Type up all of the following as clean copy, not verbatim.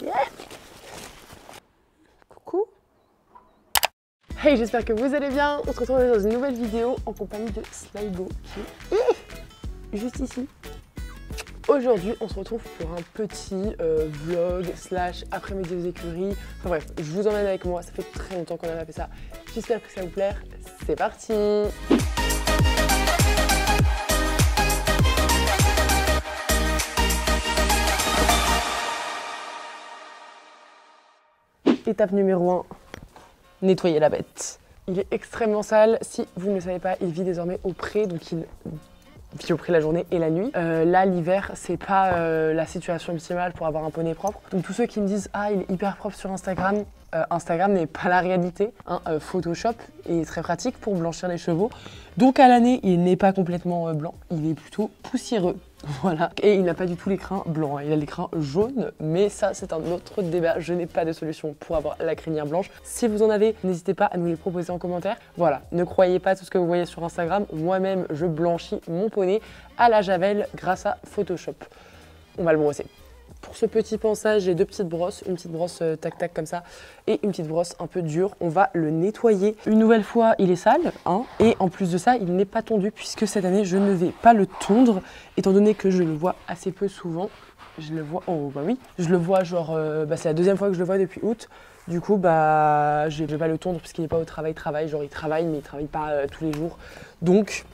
Yeah. Coucou. Hey, j'espère que vous allez bien. On se retrouve dans une nouvelle vidéo en compagnie de Sligo qui est juste ici. Aujourd'hui, on se retrouve pour un petit vlog slash après-midi aux écuries. Enfin bref, je vous emmène avec moi. Ça fait très longtemps qu'on n'a pas fait ça. J'espère que ça vous plaire. C'est parti. Étape numéro 1, nettoyer la bête. Il est extrêmement sale. Si vous ne le savez pas, il vit désormais au pré, donc il vit au pré la journée et la nuit. Là, l'hiver, c'est pas la situation optimale pour avoir un poney propre. Donc tous ceux qui me disent « Ah, il est hyper propre sur Instagram », Instagram n'est pas la réalité. Photoshop est très pratique pour blanchir les chevaux. Donc à l'année, il n'est pas complètement blanc, il est plutôt poussiéreux. Voilà. Et il n'a pas du tout les crins blancs, il a les crins jaunes, mais ça c'est un autre débat. Je n'ai pas de solution pour avoir la crinière blanche. Si vous en avez, n'hésitez pas à nous les proposer en commentaire. Voilà, ne croyez pas tout ce que vous voyez sur Instagram. Moi-même, je blanchis mon poney à la javel grâce à Photoshop. On va le brosser. Pour ce petit pansage, j'ai deux petites brosses, une petite brosse tac-tac comme ça et une petite brosse un peu dure. On va le nettoyer. Une nouvelle fois, il est sale, hein, et en plus de ça, il n'est pas tondu puisque cette année, je ne vais pas le tondre, étant donné que je le vois assez peu souvent. Je le vois, oh bah oui, je le vois genre, c'est la deuxième fois que je le vois depuis août. Du coup, je vais pas le tondre puisqu'il n'est pas au travail, genre il travaille mais il travaille pas tous les jours. Donc,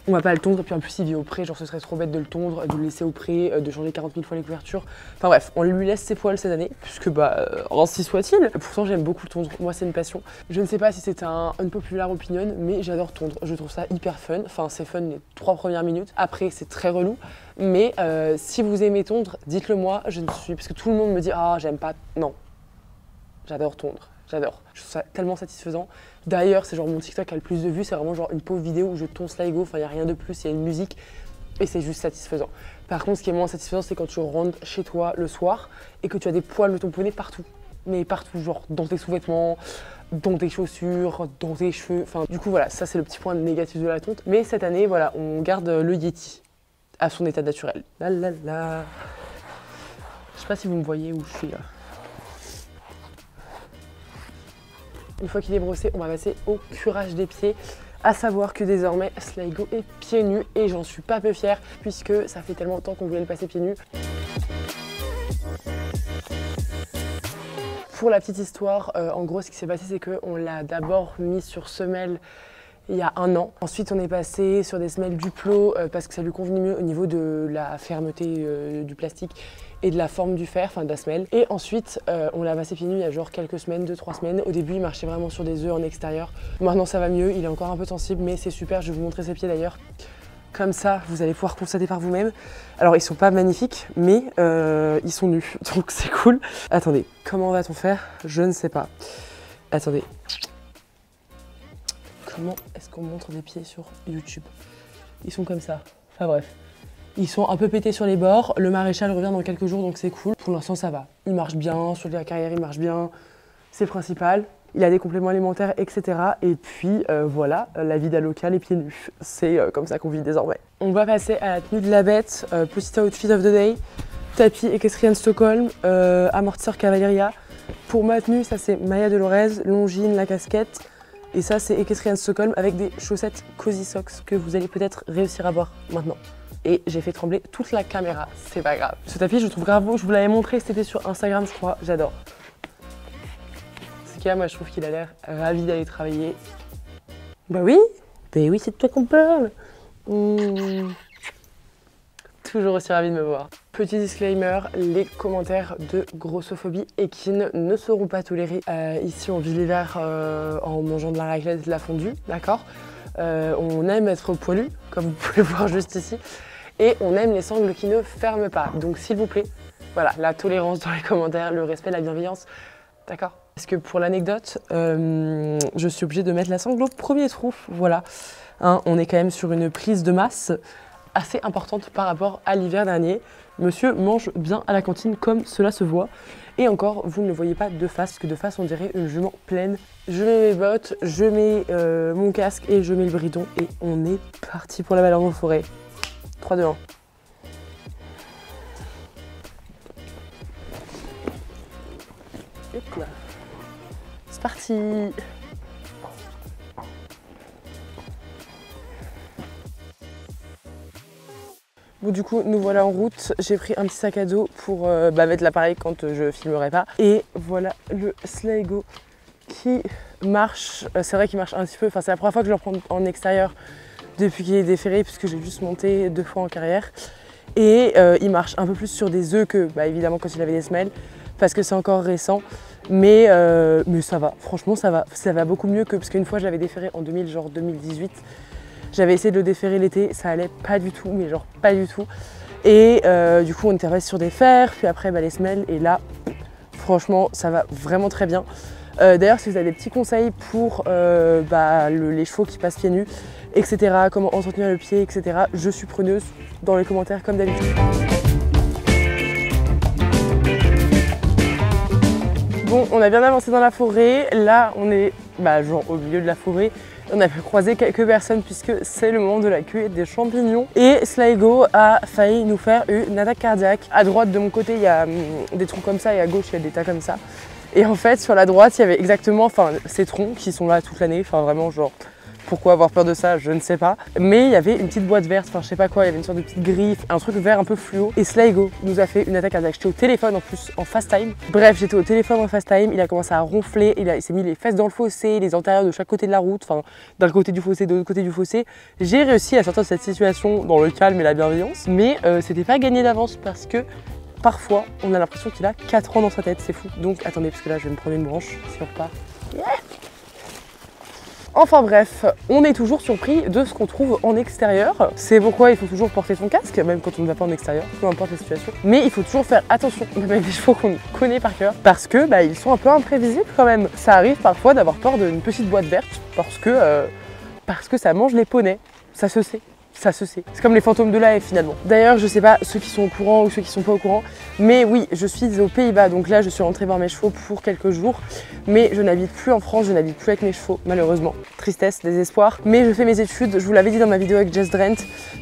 on va pas le tondre, et puis en plus il vit au pré, genre ce serait trop bête de le tondre, de le laisser au pré, de changer 40 000 fois les couvertures. Enfin bref, on lui laisse ses poils cette année, puisque ainsi soit-il. Pourtant j'aime beaucoup le tondre, moi c'est une passion. Je ne sais pas si c'est un unpopular opinion, mais j'adore tondre, je trouve ça hyper fun. Enfin c'est fun les 3 premières minutes, après c'est très relou. Mais si vous aimez tondre, dites-le moi, je ne suis... Parce que tout le monde me dit « Ah j'aime pas... » Non, j'adore tondre. J'adore, je trouve ça tellement satisfaisant. D'ailleurs, c'est genre mon TikTok qui a le plus de vues, c'est vraiment genre une pauvre vidéo où je tonds Sligo, enfin il n'y a rien de plus, il y a une musique et c'est juste satisfaisant. Par contre, ce qui est moins satisfaisant, c'est quand tu rentres chez toi le soir et que tu as des poils de ton poney partout. Mais partout, genre dans tes sous-vêtements, dans tes chaussures, dans tes cheveux. Enfin, du coup, voilà, ça c'est le petit point négatif de la tonte. Mais cette année, voilà, on garde le Yeti à son état naturel. La la la. Je sais pas si vous me voyez où je suis là. Une fois qu'il est brossé, on va passer au curage des pieds. À savoir que désormais, Sligo est pieds nus et j'en suis pas peu fière puisque ça fait tellement longtemps qu'on voulait le passer pieds nus. Pour la petite histoire, en gros, ce qui s'est passé, c'est qu'on l'a d'abord mis sur semelle il y a 1 an. Ensuite, on est passé sur des semelles Duplo parce que ça lui convenait mieux au niveau de la fermeté du plastique et de la forme du fer, enfin de la semelle. Et ensuite, on l'a passé pieds nus il y a genre quelques semaines, 2-3 semaines. Au début, il marchait vraiment sur des œufs en extérieur. Maintenant, ça va mieux, il est encore un peu sensible, mais c'est super. Je vais vous montrer ses pieds d'ailleurs. Comme ça, vous allez pouvoir constater par vous-même. Alors, ils sont pas magnifiques, mais ils sont nus, donc c'est cool. Attendez, comment va-t-on faire? Je ne sais pas. Attendez. Comment est-ce qu'on montre des pieds sur YouTube? Ils sont comme ça. Enfin bref. Ils sont un peu pétés sur les bords. Le maréchal revient dans quelques jours, donc c'est cool. Pour l'instant, ça va. Il marche bien. Sur la carrière, il marche bien. C'est le principal. Il a des compléments alimentaires, etc. Et puis, voilà, la vie d'Aloca, les pieds nus. C'est comme ça qu'on vit désormais. On va passer à la tenue de la bête. Petit outfit of the day. Tapis équestrian Stockholm. Amortisseur Cavalleria. Pour ma tenue, ça c'est Maya Dolores, longine, la casquette. Et ça, c'est Equestrian Stockholm avec des chaussettes Cozy Socks que vous allez peut-être réussir à voir maintenant. Et j'ai fait trembler toute la caméra, c'est pas grave. Ce tapis, je le trouve grave beau, je vous l'avais montré, c'était sur Instagram, je crois, j'adore. Ce qu'il y a, moi, je trouve qu'il a l'air ravi d'aller travailler. Bah oui, c'est de toi qu'on parle. Toujours aussi ravi de me voir. Petit disclaimer, les commentaires de grossophobie équine ne seront pas tolérés. Ici, on vit l'hiver en mangeant de la raclette et de la fondue, d'accord? On aime être poilu, comme vous pouvez voir juste ici, et on aime les sangles qui ne ferment pas. Donc s'il vous plaît, voilà, la tolérance dans les commentaires, le respect, la bienveillance, d'accord? Parce que pour l'anecdote, je suis obligée de mettre la sangle au premier trou, voilà. Hein, on est quand même sur une prise de masse assez importante par rapport à l'hiver dernier. Monsieur mange bien à la cantine comme cela se voit. Et encore, vous ne le voyez pas de face, parce que de face on dirait une jument pleine. Je mets mes bottes, je mets mon casque et je mets le bridon. Et on est parti pour la balade en forêt. 3, 2, 1. Hop là. C'est parti. Bon, du coup, nous voilà en route. J'ai pris un petit sac à dos pour mettre l'appareil quand je filmerai pas. Et voilà le Sligo qui marche. C'est vrai qu'il marche un petit peu. Enfin, c'est la première fois que je le reprends en extérieur depuis qu'il est déferré, puisque j'ai juste monté 2 fois en carrière. Et il marche un peu plus sur des œufs que, évidemment, quand il avait des semelles, parce que c'est encore récent. Mais ça va. Franchement, ça va. Ça va beaucoup mieux que parce qu'une fois, je l'avais déferré en 2018. J'avais essayé de le déferrer l'été, ça allait pas du tout, mais genre pas du tout. Et du coup, on était resté sur des fers, puis après les semelles, et là, franchement, ça va vraiment très bien. D'ailleurs, si vous avez des petits conseils pour les chevaux qui passent pieds nus, etc., comment entretenir le pied, etc., je suis preneuse dans les commentaires comme d'habitude. Bon, on a bien avancé dans la forêt. Là, on est genre au milieu de la forêt. On a pu croiser quelques personnes puisque c'est le moment de la cueillette des champignons. Et Sligo a failli nous faire une attaque cardiaque. À droite de mon côté, il y a des troncs comme ça et à gauche, il y a des tas comme ça. Et en fait, sur la droite, il y avait exactement ces troncs qui sont là toute l'année. Enfin, vraiment, genre, pourquoi avoir peur de ça, je ne sais pas. Mais il y avait une petite boîte verte, enfin je sais pas quoi, il y avait une sorte de petite griffe, un truc vert un peu fluo. Et Sligo nous a fait une attaque cardiaque. J'étais au téléphone en plus, en fast time. Bref, j'étais au téléphone en fast time, il a commencé à ronfler, il s'est mis les fesses dans le fossé, les antérieurs de chaque côté de la route, enfin d'un côté du fossé, de l'autre côté du fossé. J'ai réussi à sortir de cette situation dans le calme et la bienveillance, mais c'était pas gagné d'avance parce que parfois on a l'impression qu'il a 4 ans dans sa tête, c'est fou. Donc attendez, parce que là je vais me prendre une branche si on repart. Yeah. Enfin bref, on est toujours surpris de ce qu'on trouve en extérieur. C'est pourquoi il faut toujours porter son casque, même quand on ne va pas en extérieur, peu importe la situation. Mais il faut toujours faire attention, même avec des chevaux qu'on connaît par cœur, parce que ils sont un peu imprévisibles quand même. Ça arrive parfois d'avoir peur d'une petite boîte verte, parce que ça mange les poneys, ça se sait. Ça se sait. C'est comme les fantômes de la F finalement. D'ailleurs, je sais pas ceux qui sont au courant ou ceux qui sont pas au courant, mais oui, je suis aux Pays-Bas, donc là je suis rentrée voir mes chevaux pour quelques jours, mais je n'habite plus en France, je n'habite plus avec mes chevaux, malheureusement. Tristesse, désespoir. Mais je fais mes études, je vous l'avais dit dans ma vidéo avec Jess Drent,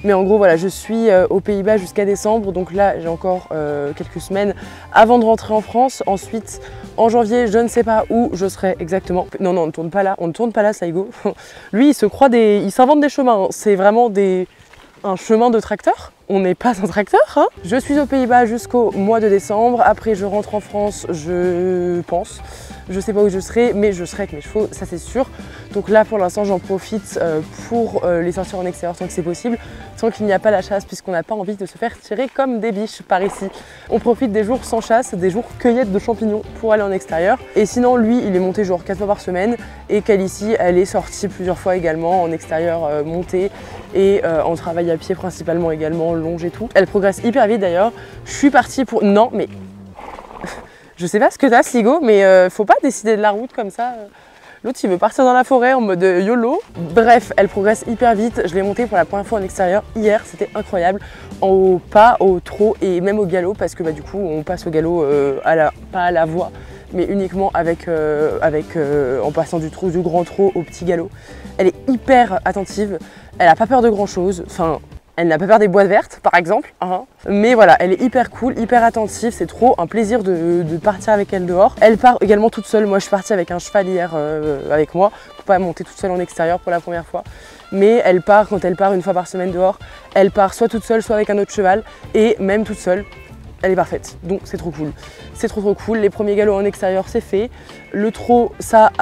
mais en gros voilà, je suis aux Pays-Bas jusqu'à décembre, donc là j'ai encore quelques semaines avant de rentrer en France. Ensuite, en janvier, je ne sais pas où je serai exactement. Non, on ne tourne pas là, Sligo. Lui, il s'invente des chemins, hein. C'est vraiment un chemin de tracteur. On n'est pas un tracteur, hein. Je suis aux Pays-Bas jusqu'au mois de décembre. Après, je rentre en France, je pense. Je sais pas où je serai, mais je serai avec mes chevaux, ça c'est sûr. Donc là, pour l'instant, j'en profite pour les sortir en extérieur tant que c'est possible, tant qu'il n'y a pas la chasse, puisqu'on n'a pas envie de se faire tirer comme des biches par ici. On profite des jours sans chasse, des jours cueillette de champignons pour aller en extérieur. Et sinon, lui, il est monté genre 4 fois par semaine. Et Calicie, elle est sortie plusieurs fois également en extérieur montée et en travail à pied principalement également, longe et tout. Elle progresse hyper vite d'ailleurs. Je suis partie pour... Non, mais... Je sais pas ce que t'as, Sligo, mais faut pas décider de la route comme ça. L'autre, il veut partir dans la forêt en mode YOLO. Bref, elle progresse hyper vite. Je l'ai montée pour la première fois en extérieur hier, c'était incroyable. Au pas, au trot et même au galop, parce que du coup, on passe au galop pas à la voie, mais uniquement en passant du grand trot au petit galop. Elle est hyper attentive, elle a pas peur de grand chose. Enfin, elle n'a pas peur des boîtes vertes, par exemple, hein. Mais voilà, elle est hyper cool, hyper attentive, c'est trop un plaisir de partir avec elle dehors. Elle part également toute seule, moi je suis partie avec un cheval hier avec moi, pour pas monter toute seule en extérieur pour la première fois. Mais elle part, quand elle part une fois par semaine dehors, elle part soit toute seule, soit avec un autre cheval, et même toute seule, elle est parfaite, donc c'est trop cool. C'est trop cool, les premiers galops en extérieur c'est fait, le trot ça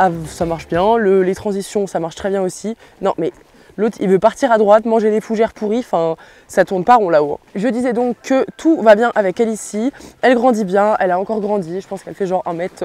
marche bien, les transitions ça marche très bien aussi. Non mais... L'autre, il veut partir à droite, manger des fougères pourries, enfin, ça tourne pas rond là-haut. Je disais donc que tout va bien avec elle ici. Elle grandit bien, elle a encore grandi. Je pense qu'elle fait genre 1 mètre,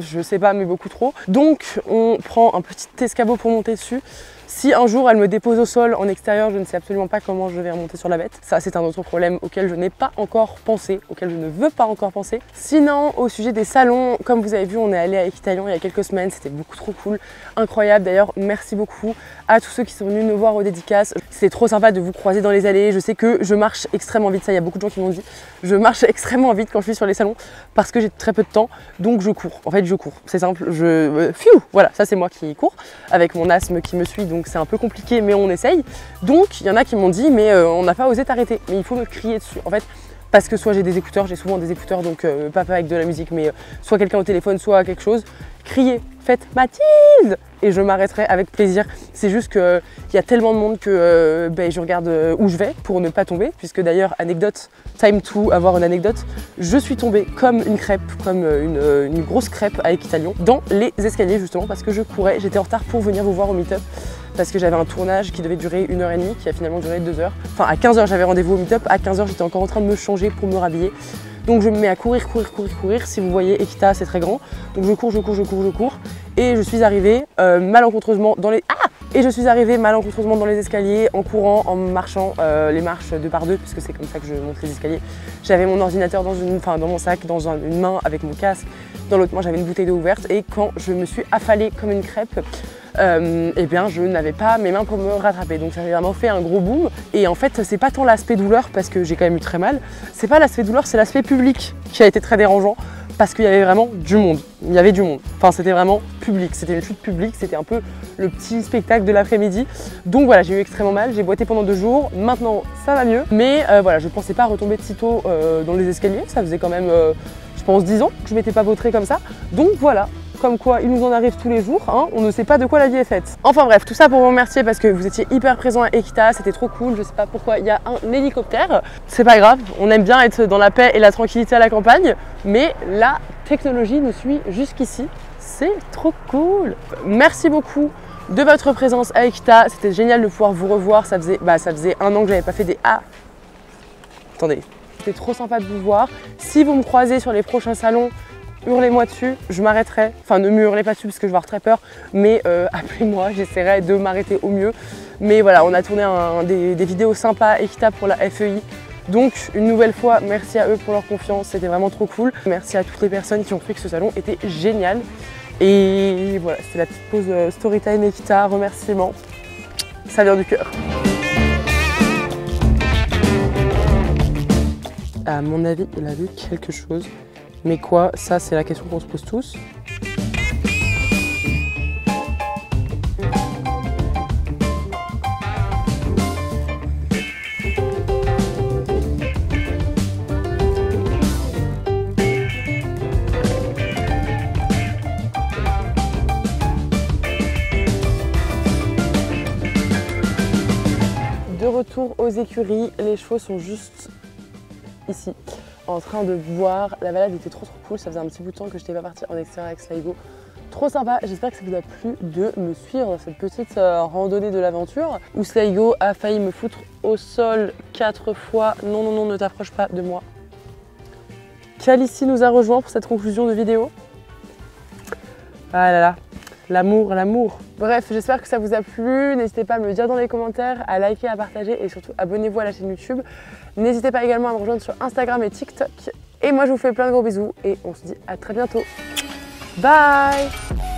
je sais pas, mais beaucoup trop. Donc, on prend un petit escabeau pour monter dessus. Si un jour elle me dépose au sol en extérieur, je ne sais absolument pas comment je vais remonter sur la bête. Ça, c'est un autre problème auquel je n'ai pas encore pensé, auquel je ne veux pas encore penser. Sinon, au sujet des salons, comme vous avez vu, on est allé à Equitalion il y a quelques semaines. C'était beaucoup trop cool, incroyable. D'ailleurs, merci beaucoup à tous ceux qui sont venus nous voir aux dédicaces. C'était trop sympa de vous croiser dans les allées. Je sais que je marche extrêmement vite. Ça, il y a beaucoup de gens qui m'ont dit. Je marche extrêmement vite quand je suis sur les salons parce que j'ai très peu de temps. Donc, je cours. En fait, je cours. C'est simple. Voilà, ça, c'est moi qui cours avec mon asthme qui me suit. Donc c'est un peu compliqué, mais on essaye. Donc il y en a qui m'ont dit mais on n'a pas osé t'arrêter, mais il faut me crier dessus. En fait, parce que soit j'ai des écouteurs, j'ai souvent des écouteurs, donc pas avec de la musique, mais soit quelqu'un au téléphone, soit quelque chose, criez, faites Mathilde et je m'arrêterai avec plaisir. C'est juste qu'il y a tellement de monde que je regarde où je vais pour ne pas tomber, puisque d'ailleurs, anecdote, time to avoir une anecdote, je suis tombée comme une crêpe, comme une grosse crêpe à Equitalion, dans les escaliers justement parce que je courais, j'étais en retard pour venir vous voir au meet-up, parce que j'avais un tournage qui devait durer 1h30, qui a finalement duré 2 heures. Enfin à 15h j'avais rendez-vous au meet-up, à 15h j'étais encore en train de me changer pour me rhabiller. Donc je me mets à courir. Si vous voyez, Equita c'est très grand. Donc je cours. Et je suis arrivée malencontreusement dans les... Et je suis arrivée malencontreusement dans les escaliers en courant, en marchant les marches 2 par 2, puisque c'est comme ça que je monte les escaliers. J'avais mon ordinateur dans mon sac, dans une main avec mon casque, dans l'autre main j'avais une bouteille d'eau ouverte et quand je me suis affalée comme une crêpe, eh bien je n'avais pas mes mains pour me rattraper. Donc ça avait vraiment fait un gros boom. Et en fait c'est pas tant l'aspect douleur parce que j'ai quand même eu très mal, c'est pas l'aspect douleur, c'est l'aspect public qui a été très dérangeant. Parce qu'il y avait vraiment du monde, il y avait du monde. Enfin c'était vraiment public, c'était une chute publique, c'était un peu le petit spectacle de l'après-midi. Donc voilà, j'ai eu extrêmement mal, j'ai boité pendant 2 jours, maintenant ça va mieux. Mais voilà, je pensais pas retomber de sitôt dans les escaliers, ça faisait quand même, je pense 10 ans que je m'étais pas vautrée comme ça. Donc voilà. Comme quoi il nous en arrive tous les jours, hein, on ne sait pas de quoi la vie est faite. Enfin bref, tout ça pour vous remercier parce que vous étiez hyper présents à Equita, c'était trop cool, je sais pas pourquoi il y a un hélicoptère. C'est pas grave, on aime bien être dans la paix et la tranquillité à la campagne, mais la technologie nous suit jusqu'ici, c'est trop cool. Merci beaucoup de votre présence à Equita, c'était génial de pouvoir vous revoir, ça faisait 1 an que j'avais pas fait des... Attendez, c'était trop sympa de vous voir. Si vous me croisez sur les prochains salons, hurlez-moi dessus, je m'arrêterai. Enfin, ne me hurlez pas dessus parce que je vais avoir très peur, mais appelez-moi, j'essaierai de m'arrêter au mieux. Mais voilà, on a tourné des vidéos sympas, Equita pour la FEI. Donc, une nouvelle fois, merci à eux pour leur confiance, c'était vraiment trop cool. Merci à toutes les personnes qui ont fait que ce salon était génial. Et voilà, c'était la petite pause Storytime Equita, remerciements. Ça vient du cœur. À mon avis, il a vu quelque chose. Mais quoi? Ça, c'est la question qu'on se pose tous. De retour aux écuries, les chevaux sont juste ici, en train de boire. La balade était trop cool, ça faisait un petit bout de temps que je n'étais pas partie en extérieur avec Sligo. Trop sympa, j'espère que ça vous a plu de me suivre dans cette petite randonnée de l'aventure où Sligo a failli me foutre au sol 4 fois. Non, non, non, ne t'approche pas de moi. Calici nous a rejoint pour cette conclusion de vidéo. Ah là là, l'amour, l'amour. Bref, j'espère que ça vous a plu. N'hésitez pas à me le dire dans les commentaires, à liker, à partager et surtout abonnez-vous à la chaîne YouTube. N'hésitez pas également à me rejoindre sur Instagram et TikTok. Et moi, je vous fais plein de gros bisous et on se dit à très bientôt. Bye!